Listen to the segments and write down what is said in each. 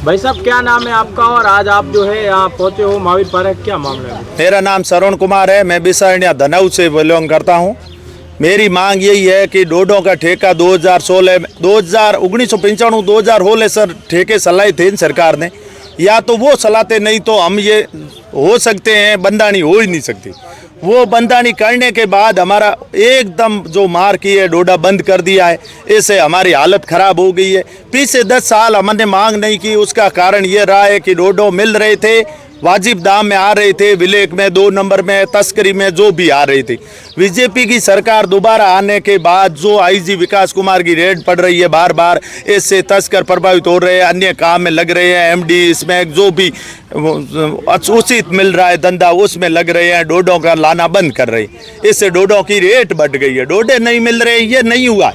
भाई साहब, क्या नाम है आपका और आज आप जो है यहाँ पहुँचे हो महावीर पार्क, क्या मामला है? मेरा नाम श्रवण कुमार है। मैं बिसारनिया धनऊ से बिलोंग करता हूँ। मेरी मांग यही है कि डोडों का ठेका 1995 2016 सर ठेके सलाहे थे इन सरकार ने, या तो वो सलाहते, नहीं तो हम ये हो सकते हैं बंदानी हो ही नहीं सकती। वो बंदानी करने के बाद हमारा एकदम जो मार की है, डोडा बंद कर दिया है, इससे हमारी हालत ख़राब हो गई है। पिछले 10 साल हमने मांग नहीं की, उसका कारण ये रहा है कि डोडो मिल रहे थे, वाजिब दाम में आ रहे थे, विलेख में 2 नंबर में, तस्करी में जो भी आ रही थी। बीजेपी की सरकार दोबारा आने के बाद जो आईजी विकास कुमार की रेड पड़ रही है बार बार, इससे तस्कर प्रभावित हो रहे हैं, अन्य काम में लग रहे हैं, एमडी इसमें जो भी उचित मिल रहा है धंधा उसमें लग रहे हैं, डोडों का लाना बंद कर रहे हैं। इससे डोडों की रेट बढ़ गई है। डोडे नहीं मिल रहे, ये नहीं हुआ,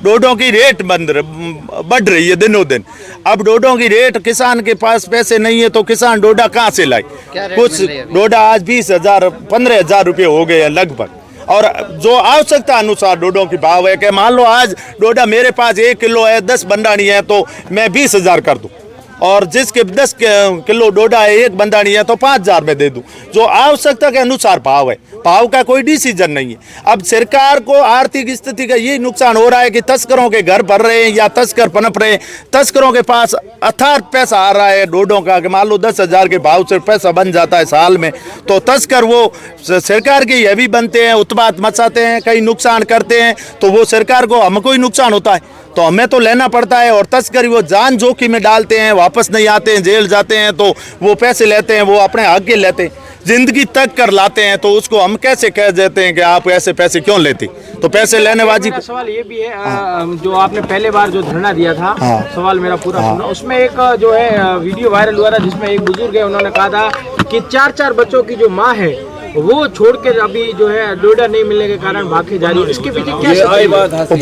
डोडों की रेट बढ़ रही है दिनों दिन। अब डोडों की रेट, किसान के पास पैसे नहीं है तो किसान डोडा कहाँ से लाए? कुछ डोडा आज 20,000 15,000 रुपये हो गए हैं लगभग, और जो आवश्यकता अनुसार डोडों की भाव है कि मान लो आज डोडा मेरे पास 1 किलो है, 10 बंडानी है तो मैं 20,000 कर दूँ, और जिसके 10 किलो डोडा है, 1 बंदानी है तो 5,000 में दे दूं। जो आवश्यकता के अनुसार भाव है, भाव का कोई डिसीजन नहीं है। अब सरकार को आर्थिक स्थिति का यही नुकसान हो रहा है कि तस्करों के घर भर रहे हैं या तस्कर पनप रहे हैं। तस्करों के पास अथार्थ पैसा आ रहा है डोडों का, कि मान लो 10,000 के भाव से पैसा बन जाता है साल में, तो तस्कर वो सरकार के हैवी बनते हैं, उत्पात मचाते हैं, कहीं नुकसान करते हैं, तो वो सरकार को हमको ही नुकसान होता है, तो हमें तो लेना पड़ता है। और तस्करी वो जान जोखिम में डालते हैं, वापस नहीं आते हैं, जेल जाते हैं, तो वो पैसे लेते हैं, वो अपने हक के लेते हैं, जिंदगी तक कर लाते हैं, तो उसको हम कैसे कह देते हैं कि आप ऐसे पैसे क्यों लेते? तो पैसे लेने वाजी। सवाल ये भी है, जो आपने पहले बार जो धरना दिया था, सवाल मेरा पूरा सुना, उसमें एक जो है वीडियो वायरल हुआ था जिसमें एक बुजुर्ग है, उन्होंने कहा था कि 4 बच्चों की जो माँ है वो छोड़कर अभी जो है डोडा नहीं मिलने के कारण भागे जा रही है। इसके पीछे क्या सच्चाई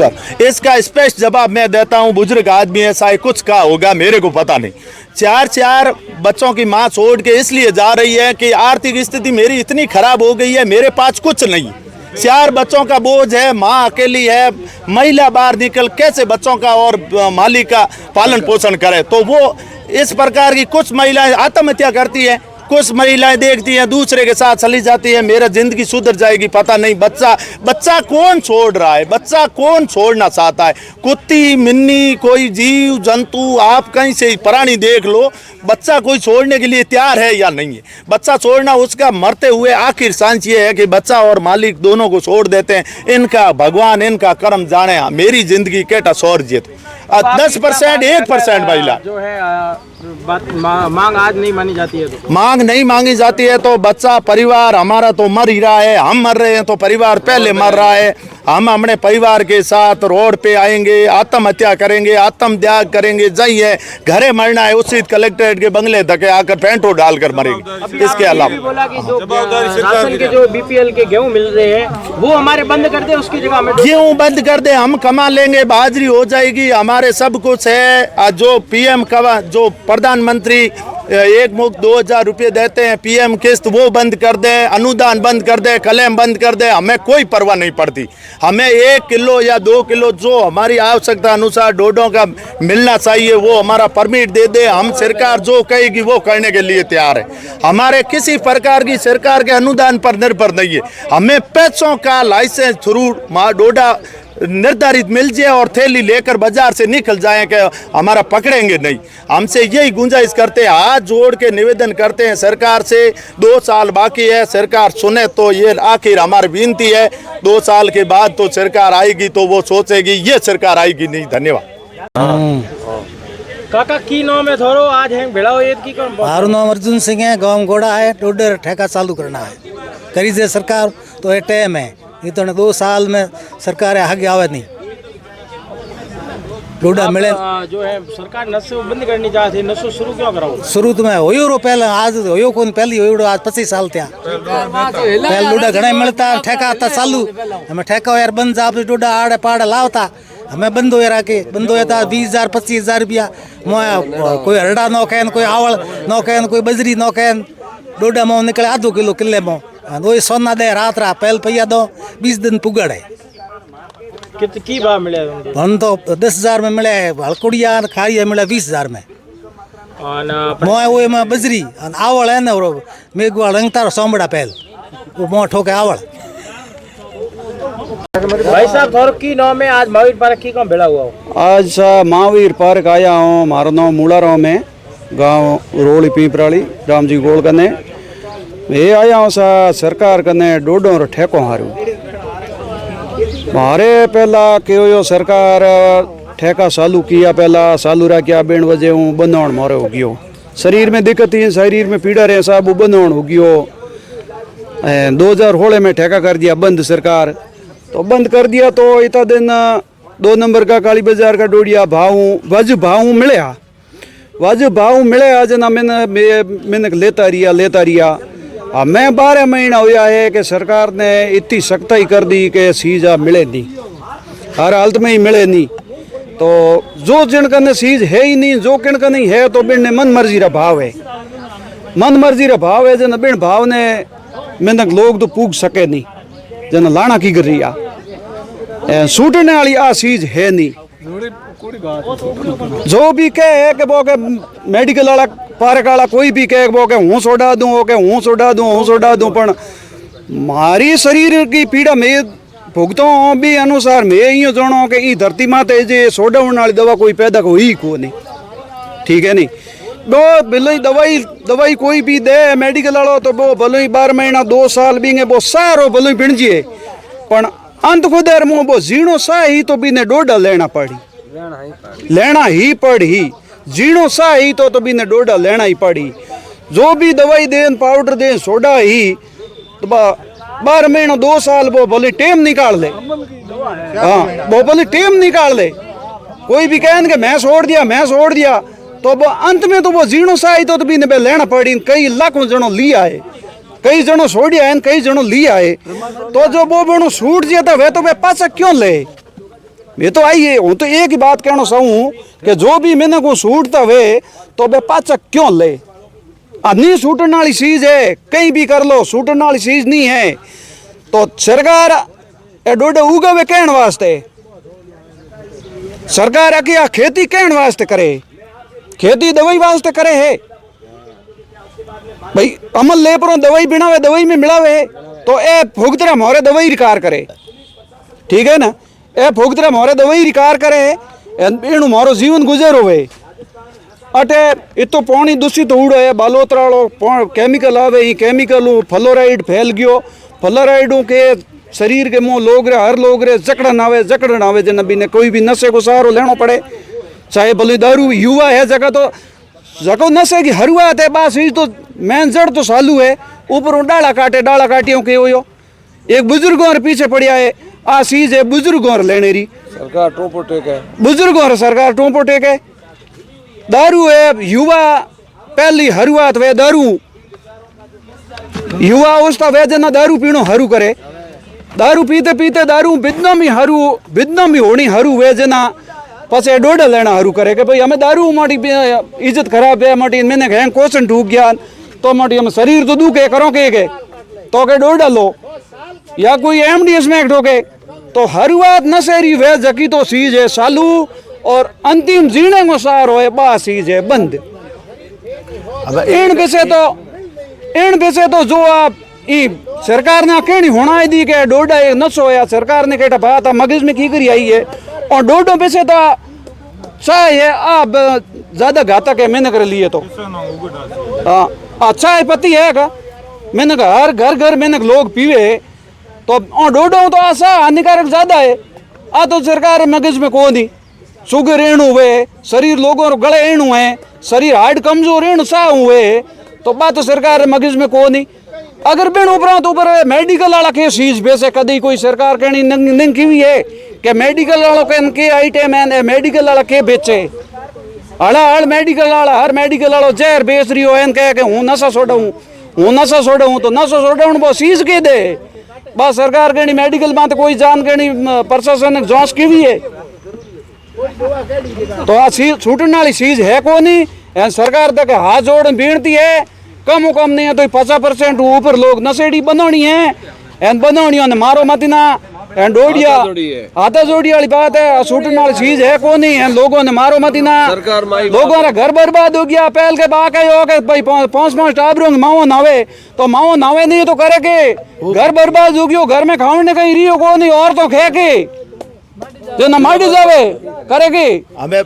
है? इसका स्पष्ट जवाब मैं देता हूँ। बुजुर्ग आदमी है, शायद कुछ का होगा, मेरे को पता नहीं। 4 बच्चों की माँ छोड़ के इसलिए जा रही है कि आर्थिक स्थिति मेरी इतनी खराब हो गई है, मेरे पास कुछ नहीं, 4 बच्चों का बोझ है, माँ अकेली है, महिला बाहर निकल कैसे बच्चों का और मालिक का पालन पोषण करे? तो वो इस प्रकार की कुछ महिलाएं आत्महत्या करती है, कुछ महिलाएं देखती हैं दूसरे के साथ चली जाती है, मेरा जिंदगी सुधर जाएगी, पता नहीं। बच्चा कौन छोड़ रहा है? बच्चा कौन छोड़ना चाहता है? कुत्ती मिन्नी कोई जीव जंतु, आप कहीं से प्राणी देख लो, बच्चा कोई छोड़ने के लिए तैयार है या नहीं है? बच्चा छोड़ना उसका मरते हुए आखिर सांस ये है कि बच्चा और मालिक दोनों को छोड़ देते हैं। इनका भगवान इनका कर्म जाने, मेरी जिंदगी केटा सौर जीत 10% 1% महिला जो है मांग आज नहीं मानी जाती है, तो मांग नहीं मांगी जाती है तो बच्चा परिवार हमारा तो मर ही रहा है। हम मर रहे हैं तो परिवार पहले मर रहा है। हम अपने परिवार के साथ रोड पे आएंगे, आत्महत्या करेंगे, आत्मत्याग करेंगे, जही है घरे मरना है उचित कलेक्ट्रेट के बंगले धके आकर पेट्रोल डालकर मरेंगे। इसके अलावा बोला कि जो राशन के जो बीपीएल के गेहूं मिल रहे हैं वो हमारे बंद कर दे, उसकी जगह हमें गेहूं बंद कर दे, हम कमा लेंगे, बाजरी हो जाएगी, हमारे सब कुछ है। जो पीएम का जो प्रधानमंत्री एक मुक्त 2,000 रुपये देते हैं, पीएम किस्त, वो बंद कर दे, अनुदान बंद कर दे, क्लेम बंद कर दे, हमें कोई परवाह नहीं पड़ती। हमें 1 किलो या 2 किलो जो हमारी आवश्यकता अनुसार डोडों का मिलना चाहिए वो हमारा परमिट दे दे। हम सरकार जो कहेगी वो करने के लिए तैयार है। हमारे किसी प्रकार की सरकार के अनुदान पर निर्भर नहीं है। हमें पैसों का लाइसेंस थ्रू डोडा निर्धारित मिल जाए और थैली लेकर बाजार से निकल जाए कि हमारा पकड़ेंगे नहीं। हमसे यही गुंजाइश करते हैं, हाथ जोड़ के निवेदन करते हैं सरकार से। 2 साल बाकी है, सरकार सुने तो ये आखिर हमारी विनती है। 2 साल के बाद तो सरकार आएगी तो वो सोचेगी, ये सरकार आएगी नहीं। धन्यवाद। काका की नाम है थोरो आज है भेड़ाओ ईद की कौन? मारू नाम अर्जुन सिंह है, गाँव घोड़ा है, डोडे ठेका चालू करना है, करी दे सरकार तो ये टाइम है, ये तो 2 साल में सरकार आगे आवे नहीं, डोडा मिले। जो है सरकार नशे बंद करनी चाहती है, नशो शुरू क्यों कराओ? शुरू तो मैं होयो रो पहले, आज होयो कौन पहली होयो आज 25 साल त्या पहले डोडा घना मिलता, ठेका आता चालू, हमें ठेका यार बंद जा डोडा आड़े पाड़े लावता, हमें बंद हो रहा बंद हो था 20,000 25,000 रुपया कोई हरड़ा नो कैन कोई आवड़ नो कैन कोई बजरी नो कैन डोडा मोह निकले आधो किलो किले मोह वही सोना दे रात रहा पहल पैया दो 20 दिन पुगड़ है की भाव मिले हम तो 10,000 में मिले हलकुड़िया खाई मिले 20,000 में मोह वो में बजरी आवड़ है ना मेघवाड़ रंगता सोमड़ा पहल वो मोह ठोके आवड़। भाई साहब थोड़ा की नाम में आज महावीर पार्क की कौन भेड़ा हुआ हो? आज महावीर पार्क आया हूँ। हमारा नाम मूलाराव में गांव रोली पीपराली राम जी गोल कने ये आया हूँ सा सरकार कने डोडो और ठेको हारू मारे पहला क्यों सरकार ठेका चालू किया पहला चालू रखा बिन वजह हूँ बंधौण मारे हो गयो शरीर में दिक्कत ही शरीर में पीड़ा रहे साहब बंधौण हो गयो 2016 में ठेका कर दिया बंद सरकार तो बंद कर दिया तो इतना दिन 2 नंबर का काली बाजार का डोडिया वाजिब भाव मिले जना मैंने लेता रिया मैं 12 महीना होया है कि सरकार ने इतनी सख्ताई कर दी कि सीज मिले नहीं हर हालत में ही मिले नहीं तो जो जिनका सीज है ही नहीं जो किनका नहीं है तो बिन मन मर्जी रा भाव है जन बिन भाव ने मिनक लोग तो पूग सके नहीं जन लाना की गरिया सूटने वाली आ चीज है नहीं जो भी कहे कि वो के मेडिकल वाला पार्क वाला कोई भी कहे वो के हूँ सोडा दूँ पर मारी शरीर की पीड़ा में भुगतो भी अनुसार मैं यूँ जानो कि धरती माते जे सोडा वाली दवा कोई पैदा हुई को नहीं ठीक है नहीं वो भले दवाई कोई भी दे मेडिकल वालों तो वो भले ही 12 महीना 2 साल भी वो सारो भले ही पिणजिए पर अंत खुदेर मुँह वो जीणो सा ही तो भी ने डोडा लेना पड़ी जीणो सा ही तो भी ने डोडा लेना ही पड़ी जो भी दवाई देन पाउडर देन सोडा ही तो 12 महीना 2 साल वो भले टेम निकाल ले हाँ वो भले टेम निकाल ले कोई भी कहन कि मैं छोड़ दिया तो वो अंत में तो वो जीणो सा ही तो भी ने लेना पड़ी कई लाखों जनो लिया है कई जनो छोड़िया है कई जनो लिया है तो जो वो बनो छूट जाता वे तो वे पाचा क्यों ले मैं तो आई है हूँ तो एक ही बात कहना चाहूँ कि जो भी मैंने को छूटता वे तो वे पाचा क्यों ले नहीं छूटने वाली चीज है कहीं भी कर लो छूटने वाली चीज नहीं है तो सरकार डोडे उगावे कहने वास्ते सरकार आके खेती कहने वास्ते करे खेती दवाई वास्ते करे है भाई अमल ले पर दवाई बिनावे दवाई में मिलावे तो ए भुगतरा मोरे दवाई रिकार करे ठीक है ना ए भुगतरा मोरे दवाई रिकार करे एनु मोरो जीवन गुजर होवे अटे इतो पानी दूषित उड़ो है बालोतराड़ो केमिकल आवे ही केमिकल फ्लोराइड फैल गयो फ्लोराइडों के शरीर के मुँह लोग रे हर लोग रे जकड़न आवे जन भी ने कोई भी नशे को सहारो लेना पड़े चाहे भले दारू युवा है जगह नशे की हरुआत है बस तो मेन जड़ तो चालू है ऊपर डाला काटियों के हो एक बुजुर्गों और पीछे पड़िया है आ चीज है बुजुर्गों और लेने री सरकार टोपो टेक है बुजुर्गों और सरकार टोपो टेक है दारू है युवा पहली हरुआत वे दारू युवा उसका वे जना दारू पीनो हरू करे दारू पीते दारू बिदनामी होनी हरू वे जना पचे डोडा लेना हरू करे कि भाई हमें दारू माटी इज्जत खराब है माटी मैंने कहें क्वेश्चन ढूक गया तो माटी हम शरीर तो दुखे करो के तो के डोडा लो या कोई एमडीएस में ठोके तो हर बात नशेरी वे जकी तो चीज है चालू और अंतिम जीने को सार हो बा चीज है बंद इन पैसे तो जो आप सरकार ने कहनी होना दी के डोडा एक नशो है सरकार ने कहता बात मगज में की करी आई है और डोडो पैसे तो चाहे आप ज्यादा घातक है मैंने कर लिए तो अच्छा है पति है का मैंने कहा हर घर मैंने लोग पीवे तो डोडो तो आशा हानिकारक ज्यादा है आ तो सरकार मगज में को नहीं शुगर एणु हुए शरीर लोगों गले एणु है शरीर हार्ड कमजोर एणु सा हुए तो बात तो सरकार मगज में को नहीं अगर बिन उपरांत ऊपर मेडिकल वाला के चीज बेसे कदी कोई सरकार कहनी नंग की हुई है कि मेडिकल वालों के आइटम है मेडिकल वाला के बेचे हड़ मेडिकल वाला हर मेडिकल वालों जहर बेच रही हो कह के हूँ नशा छोड़ाऊँ तो नशा छोड़ाऊँ वो चीज के दे बस सरकार कहनी मेडिकल में तो कोई जान कहनी प्रशासन जांच की हुई है तो आ छूटने वाली चीज है को नहीं। सरकार तक हाथ जोड़ बेनती है, कम कम नहीं है तो 50% ऊपर लोग नशेड़ी बनोनी है, बनोनी ने मारो मत ना डोडिया हाथा जोड़ी वाली बात है। छूटने वाली चीज है को नहीं, लोगों ने मारो मत ना, लोगों का घर बर्बाद हो गया। पहल के बाक हो गए भाई 5-5 टाबरों माओ नावे, तो माओ नावे नहीं तो करे के घर बर्बाद हो गयो, घर में खाने कहीं रियो को नहीं और तो खे के जो न माटी जावे करेगी। हमें